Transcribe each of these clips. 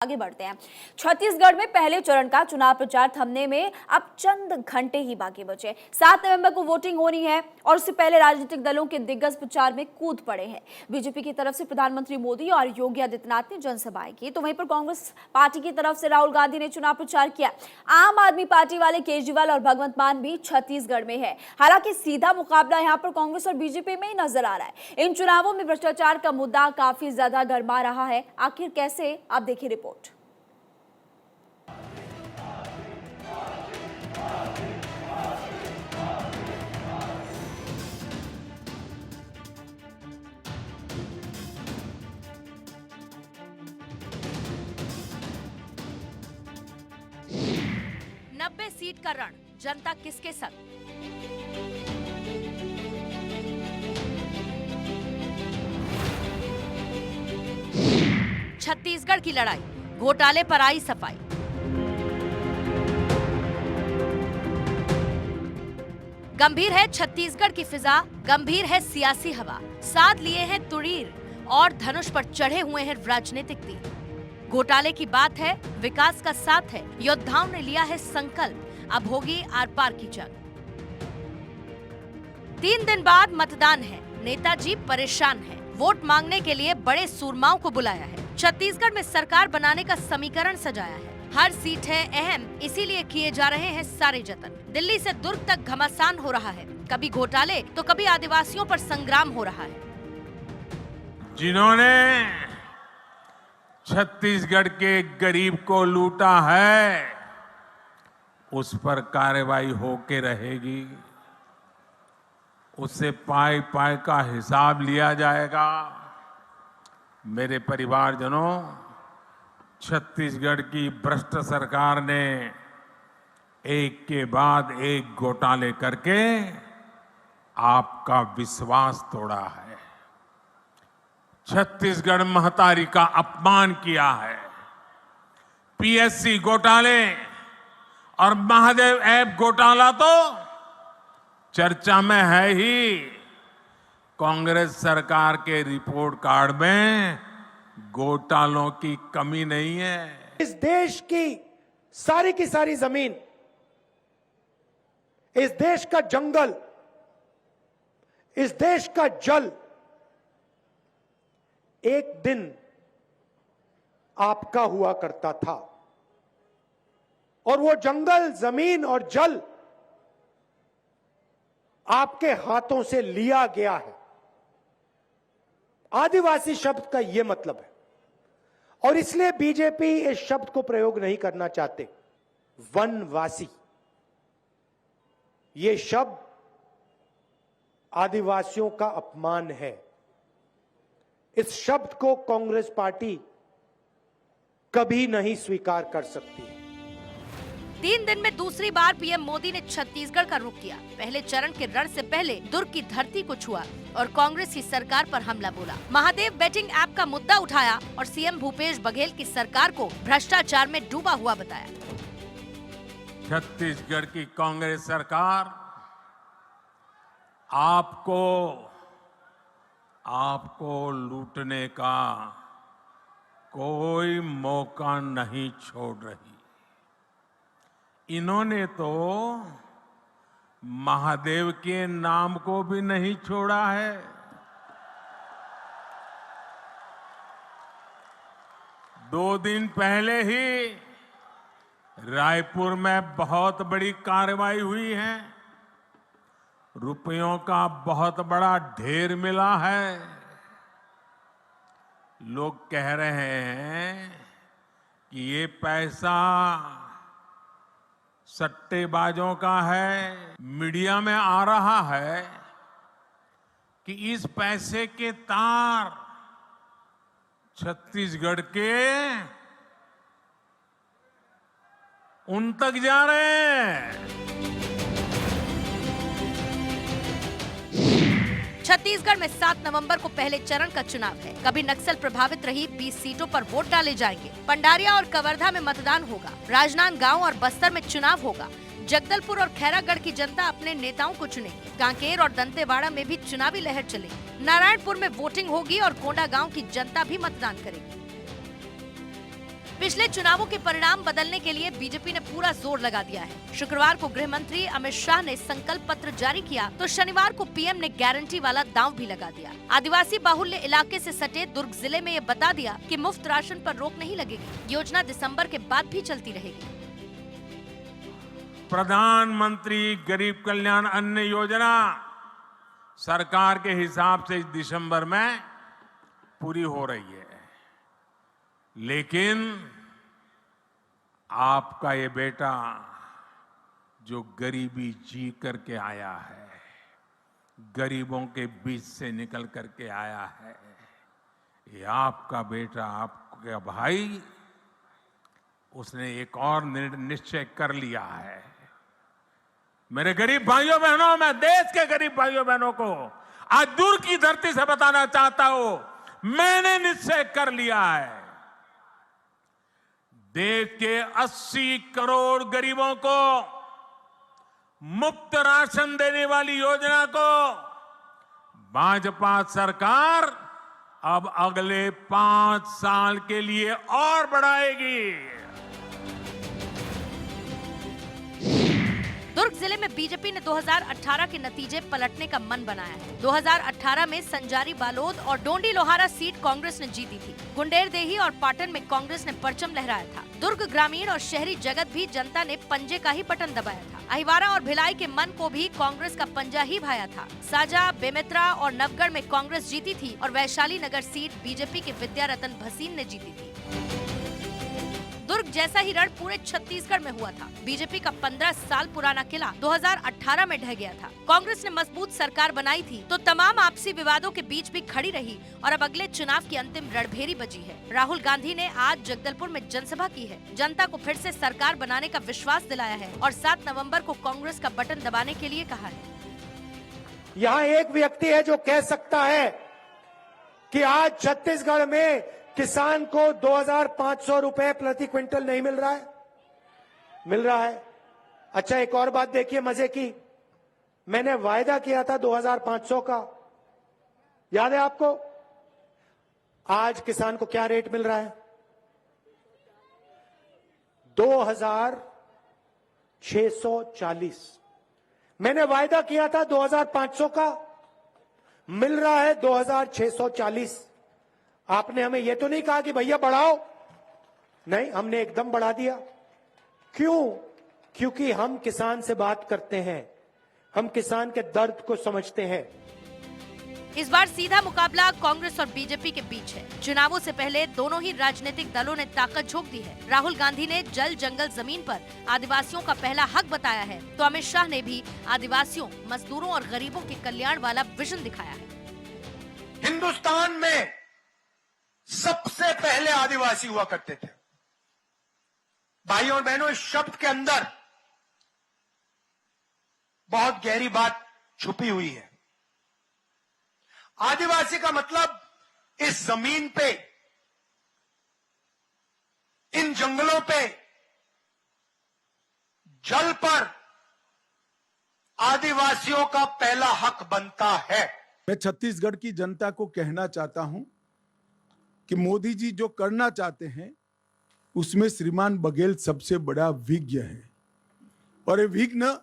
आगे बढ़ते हैं। छत्तीसगढ़ में पहले चरण का चुनाव प्रचार थमने में अब चंद घंटे ही बाकी बचे। 7 नवंबर को वोटिंग होनी है और उससे पहले राजनीतिक दलों के दिग्गज प्रचार में कूद पड़े हैं। बीजेपी की तरफ से प्रधानमंत्री मोदी और योगी आदित्यनाथ ने जनसभाएं की, तो वहीं पर कांग्रेस पार्टी की तरफ से राहुल गांधी ने चुनाव प्रचार किया। आम आदमी पार्टी वाले केजरीवाल और भगवंत मान भी छत्तीसगढ़ में है। हालांकि सीधा मुकाबला यहाँ पर कांग्रेस और बीजेपी में ही नजर आ रहा है। इन चुनावों में भ्रष्टाचार का मुद्दा काफी ज्यादा गरमा रहा है। आखिर कैसे, आप देखिए रिपोर्ट। नब्बे सीट का रण, जनता किसके संग? छत्तीसगढ़ की लड़ाई, घोटाले पर आई सफाई। गंभीर है छत्तीसगढ़ की फिजा, गंभीर है सियासी हवा। साथ लिए हैं तुड़ीर और धनुष पर चढ़े हुए हैं राजनीतिक तीर। घोटाले की बात है, विकास का साथ है, योद्धाओं ने लिया है संकल्प, अब होगी आर पार की जंग। 3 दिन बाद मतदान है, नेताजी परेशान हैं। वोट मांगने के लिए बड़े सूरमाओं को बुलाया है। छत्तीसगढ़ में सरकार बनाने का समीकरण सजाया है। हर सीट है अहम, इसीलिए किए जा रहे हैं सारे जतन। दिल्ली से दुर्ग तक घमासान हो रहा है, कभी घोटाले तो कभी आदिवासियों पर संग्राम हो रहा है। जिन्होंने छत्तीसगढ़ के गरीब को लूटा है, उस पर कार्रवाई होके रहेगी। उससे पाई पाई का हिसाब लिया जाएगा। मेरे परिवारजनों, छत्तीसगढ़ की भ्रष्ट सरकार ने एक के बाद एक घोटाले करके आपका विश्वास तोड़ा है। छत्तीसगढ़ महतारी का अपमान किया है। पीएससी घोटाले और महादेव ऐप घोटाला तो चर्चा में है ही। कांग्रेस सरकार के रिपोर्ट कार्ड में घोटालों की कमी नहीं है। इस देश की सारी जमीन, इस देश का जंगल, इस देश का जल एक दिन आपका हुआ करता था, और वो जंगल, जमीन और जल आपके हाथों से लिया गया है। आदिवासी शब्द का यह मतलब है, और इसलिए बीजेपी इस शब्द को प्रयोग नहीं करना चाहते। वनवासी, यह शब्द आदिवासियों का अपमान है। इस शब्द को कांग्रेस पार्टी कभी नहीं स्वीकार कर सकती। 3 दिन में दूसरी बार पीएम मोदी ने छत्तीसगढ़ का रुख किया। पहले चरण के रण से पहले दुर्ग की धरती को छुआ और कांग्रेस की सरकार पर हमला बोला। महादेव बेटिंग ऐप का मुद्दा उठाया और सीएम भूपेश बघेल की सरकार को भ्रष्टाचार में डूबा हुआ बताया। छत्तीसगढ़ की कांग्रेस सरकार आपको लूटने का कोई मौका नहीं छोड़ रही। इन्होंने तो महादेव के नाम को भी नहीं छोड़ा है। दो दिन पहले ही रायपुर में बहुत बड़ी कार्रवाई हुई है। रुपयों का बहुत बड़ा ढेर मिला है। लोग कह रहे हैं कि ये पैसा सट्टेबाजों का है। मीडिया में आ रहा है कि इस पैसे के तार छत्तीसगढ़ के उन तक जा रहे हैं। छत्तीसगढ़ में 7 नवंबर को पहले चरण का चुनाव है। कभी नक्सल प्रभावित रही 20 सीटों पर वोट डाले जाएंगे। पंडारिया और कवर्धा में मतदान होगा। राजनांदगांव और बस्तर में चुनाव होगा। जगदलपुर और खैरागढ़ की जनता अपने नेताओं को चुनेगी। कांकेर और दंतेवाड़ा में भी चुनावी लहर चलेगी। नारायणपुर में वोटिंग होगी और कोंडागांव की जनता भी मतदान करेगी। पिछले चुनावों के परिणाम बदलने के लिए बीजेपी ने पूरा जोर लगा दिया है। शुक्रवार को गृह मंत्री अमित शाह ने संकल्प पत्र जारी किया तो शनिवार को पीएम ने गारंटी वाला दांव भी लगा दिया। आदिवासी बाहुल्य इलाके से सटे दुर्ग जिले में ये बता दिया कि मुफ्त राशन पर रोक नहीं लगेगी। योजना दिसंबर के बाद भी चलती रहेगी। प्रधानमंत्री गरीब कल्याण अन्न योजना सरकार के हिसाब से इस दिसंबर में पूरी हो रही है, लेकिन आपका ये बेटा जो गरीबी जी करके आया है, गरीबों के बीच से निकल करके आया है, ये आपका बेटा, आपका भाई, उसने एक और निश्चय कर लिया है। मेरे गरीब भाइयों बहनों, मैं देश के गरीब भाइयों बहनों को आज दूर की धरती से बताना चाहता हूं, मैंने निश्चय कर लिया है, देश के 80 करोड़ गरीबों को मुफ्त राशन देने वाली योजना को भाजपा सरकार अब अगले 5 साल के लिए और बढ़ाएगी। दुर्ग जिले में बीजेपी ने 2018 के नतीजे पलटने का मन बनाया है। 2018 में संजारी बालोद और डोंडी लोहारा सीट कांग्रेस ने जीती थी। गुंडेरदेही और पाटन में कांग्रेस ने परचम लहराया था। दुर्ग ग्रामीण और शहरी जगत भी जनता ने पंजे का ही बटन दबाया था। अहिवारा और भिलाई के मन को भी कांग्रेस का पंजा ही भाया था। साजा, बेमेतरा और नवगढ़ में कांग्रेस जीती थी और वैशाली नगर सीट बीजेपी के विद्यारतन भसीन ने जीती थी। दुर्ग जैसा ही रण पूरे छत्तीसगढ़ में हुआ था। बीजेपी का 15 साल पुराना किला 2018 में ढह गया था। कांग्रेस ने मजबूत सरकार बनाई थी तो तमाम आपसी विवादों के बीच भी खड़ी रही और अब अगले चुनाव की अंतिम रणभेरी बजी है। राहुल गांधी ने आज जगदलपुर में जनसभा की है। जनता को फिर से सरकार बनाने का विश्वास दिलाया है और 7 नवम्बर को कांग्रेस का बटन दबाने के लिए कहा है। यहां एक व्यक्ति है जो कह सकता है कि आज छत्तीसगढ़ में किसान को 2,500 रुपए प्रति क्विंटल नहीं मिल रहा है। मिल रहा है। अच्छा, एक और बात देखिए मजे की, मैंने वायदा किया था 2,500 का, याद है आपको? आज किसान को क्या रेट मिल रहा है? 2,640। मैंने वायदा किया था 2,500 का, मिल रहा है 2,640। आपने हमें यह तो नहीं कहा कि भैया बढ़ाओ, नहीं, हमने एकदम बढ़ा दिया। क्यों? क्योंकि हम किसान से बात करते हैं, हम किसान के दर्द को समझते हैं। इस बार सीधा मुकाबला कांग्रेस और बीजेपी के बीच है। चुनावों से पहले दोनों ही राजनीतिक दलों ने ताकत झोंक दी है। राहुल गांधी ने जल जंगल जमीन पर आदिवासियों का पहला हक बताया है तो अमित शाह ने भी आदिवासियों, मजदूरों और गरीबों के कल्याण वाला विजन दिखाया है। हिंदुस्तान में सबसे पहले आदिवासी हुआ करते थे। भाइयों और बहनों, इस शब्द के अंदर बहुत गहरी बात छुपी हुई है। आदिवासी का मतलब इस जमीन पे, इन जंगलों पे, जल पर आदिवासियों का पहला हक बनता है। मैं छत्तीसगढ़ की जनता को कहना चाहता हूं कि मोदी जी जो करना चाहते हैं उसमें श्रीमान बघेल सबसे बड़ा विज्ञ है और ये विघ्न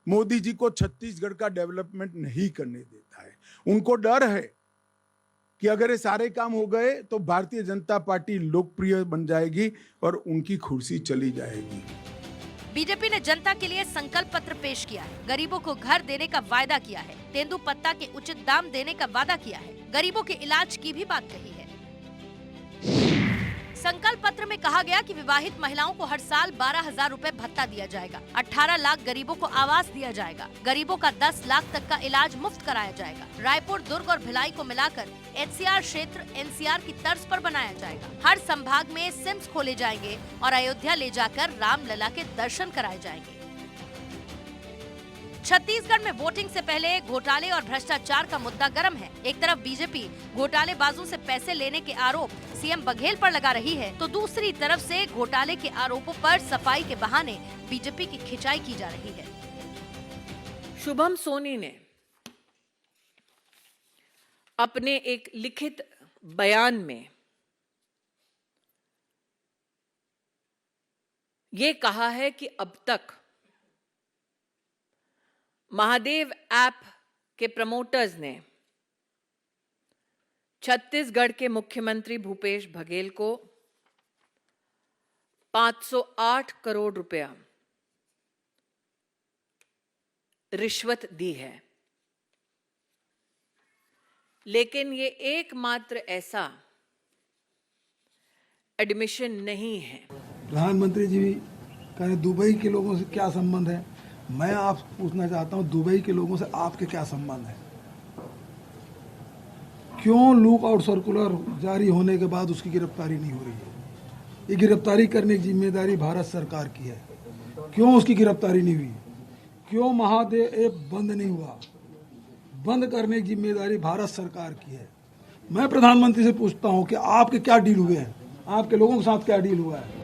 मोदी जी को छत्तीसगढ़ का डेवलपमेंट नहीं करने देता है। उनको डर है कि अगर ये सारे काम हो गए तो भारतीय जनता पार्टी लोकप्रिय बन जाएगी और उनकी कुर्सी चली जाएगी। बीजेपी ने जनता के लिए संकल्प पत्र पेश किया है। गरीबों को घर देने का वायदा किया है। तेंदुपत्ता के उचित दाम देने का वादा किया है। गरीबों के इलाज की भी बात कही है। संकल्प पत्र में कहा गया कि विवाहित महिलाओं को हर साल 12,000 रुपए भत्ता दिया जाएगा। 18 लाख गरीबों को आवास दिया जाएगा। गरीबों का 10 लाख तक का इलाज मुफ्त कराया जाएगा। रायपुर, दुर्ग और भिलाई को मिलाकर एचसीआर क्षेत्र एनसीआर की तर्ज पर बनाया जाएगा। हर संभाग में सिम्स खोले जाएंगे और अयोध्या ले जाकर रामलला के दर्शन कराए जाएंगे। छत्तीसगढ़ में वोटिंग से पहले घोटाले और भ्रष्टाचार का मुद्दा गर्म है। एक तरफ बीजेपी घोटालेबाजों से पैसे लेने के आरोप सीएम बघेल पर लगा रही है तो दूसरी तरफ से घोटाले के आरोपों पर सफाई के बहाने बीजेपी की खिंचाई की जा रही है। शुभम सोनी ने अपने एक लिखित बयान में ये कहा है कि अब तक महादेव ऐप के प्रमोटर्स ने छत्तीसगढ़ के मुख्यमंत्री भूपेश बघेल को 508 करोड़ रुपया रिश्वत दी है, लेकिन ये एकमात्र ऐसा एडमिशन नहीं है। प्रधानमंत्री जी कह रहे दुबई के लोगों से क्या संबंध है। मैं आपसे पूछना चाहता हूं दुबई के लोगों से आपके क्या संबंध है। क्यों लुक आउट सर्कुलर जारी होने के बाद उसकी गिरफ्तारी नहीं हो रही है। ये गिरफ्तारी करने की जिम्मेदारी भारत सरकार की है। क्यों उसकी गिरफ्तारी नहीं हुई। क्यों महादेव ऐप बंद नहीं हुआ। बंद करने की जिम्मेदारी भारत सरकार की है। मैं प्रधानमंत्री से पूछता हूं कि आपके क्या डील हुए हैं, आपके लोगों के साथ क्या डील हुआ है।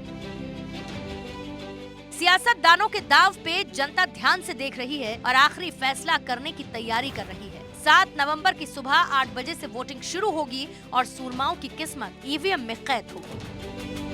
सियासतदानों के दाव पे जनता ध्यान से देख रही है और आखिरी फैसला करने की तैयारी कर रही है। 7 नवंबर की सुबह 8 बजे से वोटिंग शुरू होगी और सूरमाओं की किस्मत ईवीएम में कैद होगी।